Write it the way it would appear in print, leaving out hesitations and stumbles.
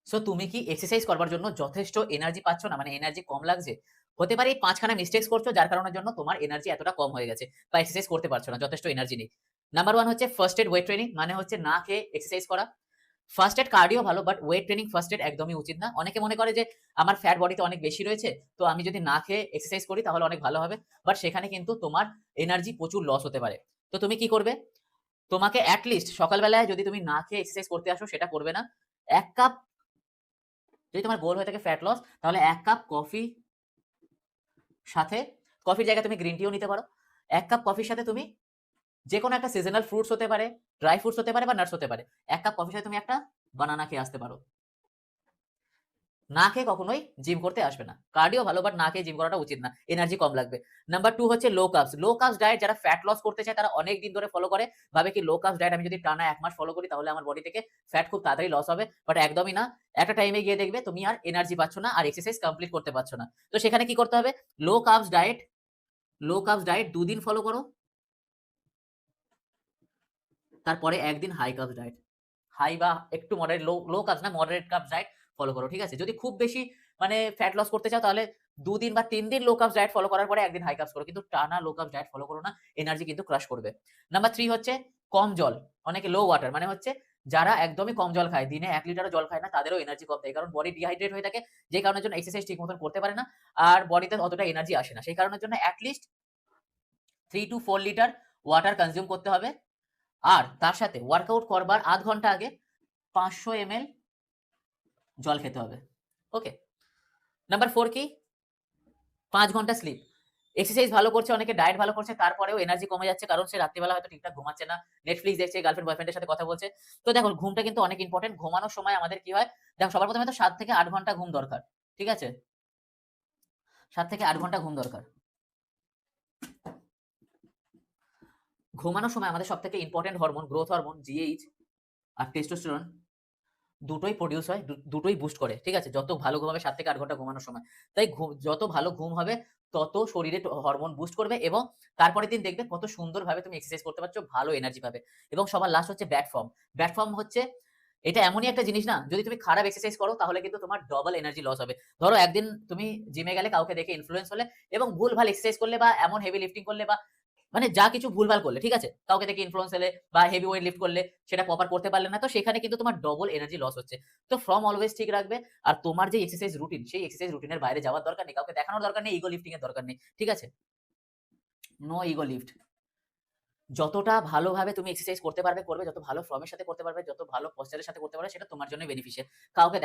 So তুমি কি exercise করবার জন্য যথেষ্ট এনার্জি পাচ্ছ না? মানে এনার্জি কম লাগছে? হতে পারে এই ৫ খানা মিস্টেকস করছো যার কারণের জন্য তোমার এনার্জি এতটা কম হয়ে গেছে বা এক্সারসাইজ করতে পারছো না, যথেষ্ট এনার্জি নেই। নাম্বার 1 হচ্ছে ফার্স্ট এড ওয়েট ট্রেনিং, মানে হচ্ছে না খেয়ে এক্সারসাইজ করা। ফার্স্ট এড কার্ডিও ভালো, but weight training first aid একদমই উচিত না। অনেকে মনে করে যে আমার ফ্যাট বডিতে অনেক বেশি রয়েছে, তো আমি যদি না খেয়ে এক্সারসাইজ করি তাহলে অনেক ভালো হবে। বাট সেখানে কিন্তু তোমার এনার্জি প্রচুর লস হতে পারে। তো তুমি কি করবে? তোমাকে এট লিস্ট সকালবেলায় যদি তুমি না খেয়ে এক্সারসাইজ করতে আসো সেটা করবে না। ১ কাপ, যদি তোমার গোল হয়ে থাকে ফ্যাট লস, তাহলে ১ কাপ কফি সাথে, কফির জায়গায় তুমি গ্রিন টিও নিতে পারো। ১ কাপ কফির সাথে তুমি যেকোনো একটা সিজনাল ফ্রুটস হতে পারে, ড্রাই ফ্রুটস হতে পারে বা নাটস হতে পারে। ১ কাপ কফির সাথে তুমি একটা বানানা খেয়ে আসতে পারো। না খেয়ে কখনোই জিম করতে আসবে না। কার্ডিও ভালো, বাট না খেয়ে জিম করাটা উচিত না। এনার্জি কম লাগবে। নাম্বার 2 হচ্ছে লো কার্বস। লো কার্বস ডায়েট যারা ফ্যাট লস করতে চায় তারা অনেক দিন ধরে ফলো করে। ভাবে কি লো কার্বস ডায়েট আমি যদি টানা ১ মাস ফলো করি তাহলে আমার বডি থেকে ফ্যাট খুব তাড়াতাড়ি লস হবে। বাট একদমই না। একটা টাইমে গিয়ে দেখবে তুমি আর এনার্জি পাচ্ছ না, আর এক্সারসাইজ কমপ্লিট করতে পারছ না। তো সেখানে কি করতে হবে? লো কার্বস ডায়েট, ২ দিন ফলো করো। তারপরে ১ দিন হাই কার্বস ডায়েট। হাই বা একটু মডারেট, লো কার্বস না, মডারেট কার্বস ডায়েট ফলো করো। ঠিক আছে? যদি খুব বেশি মানে ফ্যাট লস করতে চাও তাহলে ২ দিন বা ৩ দিন লো কার্বস ডায়েট ফলো করার পরে ১ দিন হাই কার্বস করো। কিন্তু টানা লো কার্বস ডায়েট ফলো করো না। এনার্জি কিন্তু ক্রাশ করবে। নাম্বার ৩ হচ্ছে কম জল। অনেকে লো ওয়াটার, মানে হচ্ছে যারা একদমই কম জল খায়, দিনে ১ লিটারও জল খায় না, তাদেরও এনার্জি কম থাকে। কারণ বডি ডিহাইড্রেট হয়ে থাকে, যে কারণের জন্য এক্সারসাইজ ঠিক মতন করতে পারে না। আর বডিতে অতটা এনার্জি আসে না। সেই কারণের জন্য at least ৩ to ৪ litre water consume করতে হবে। আর তার সাথে ওয়ার্কআউট করবার ০.৫ ঘন্টা আগে ৫০০ এমএল জল খেতে হবে। ওকে? নাম্বার ৪ কি? ৫ ঘন্টা স্লিপ। এক্সারসাইজ ভালো করছে, অনেকে ডায়েট ভালো করছে, তারপরেও এনার্জি কমে যাচ্ছে কারণ সে রাত্রিবেলা হয়তো ঠিকঠাক ঘুমাচ্ছে না। Netflix দেখছে, গার্লফ্রেন্ড বয়ফ্রেন্ডের সাথে কথা বলছে। তো দেখো, ঘুমটা কিন্তু অনেক ইম্পোর্টেন্ট। ঘুমানোর সময় আমাদের কি হয়? দেখো, সবার ১ম এ তো ৭ থেকে ৮ ঘন্টা ঘুম দরকার। ঠিক আছে? ৭ থেকে ৮ ঘন্টা ঘুম দরকার। ঘুমানোর সময় আমাদের সবথেকে important hormone, growth hormone GH আর টেস্টোস্টেরন দুটোই প্রডিউস হয়, দুটোই বুস্ট করে। ঠিক আছে? যত ভালো ঘুম হবে ৭ থেকে ৮ ঘন্টা ঘুমানোর সময়। তাই যত ভালো ঘুম হবে তত শরীরে হরমোন বুস্ট করবে এবং তারপরের দিন দেখবে কত সুন্দরভাবে তুমি এক্সারসাইজ করতে পারছো, ভালো এনার্জি পাবে। এবং সবার লাস্ট হচ্ছে ব্যাড ফর্ম। ব্যাড ফর্ম হচ্ছে, এটা এমনই একটা জিনিস না, যদি তুমি খারাপ এক্সারসাইজ করো তাহলে কিন্তু তোমার ডবল এনার্জি লস হবে। ধরো একদিন তুমি জিমে গেলে, কাউকে দেখে ইনফ্লুয়েন্স হলে এবং ভুলভাল এক্সারসাইজ করলে বা এমন হেভি লিফটিং করলে বা মানে যা কিছু ভুলভাল করলে, ঠিক আছে? কাউকে দেখে ইনফ্লুয়েন্স হলে বা হেভি ওয়েট লিফট করলে সেটা প্রপার করতে পারলে না। তো সেখানে কিন্তু তোমার ডবল এনার্জি লস হচ্ছে। তো ফর্ম অলওয়েজ ঠিক রাখবে। আর তোমার যে এক্সারসাইজ রুটিন, সেই এক্সারসাইজ রুটিনের বাইরে যাওয়ার দরকার নেই। কাউকে দেখানোর দরকার নেই, ইগো লিফটিং এর দরকার নেই। ঠিক আছে? No ego lift. যতটা ভালোভাবে তুমি এক্সারসাইজ করতে পারবে করবে, যত ভালো ফর্ম এর সাথে করতে পারবে, যত ভালো পশ্চার এর সাথে করতে পারবে, সেটা তোমার জন্যই বেনিফিশিয়াল। কাউকে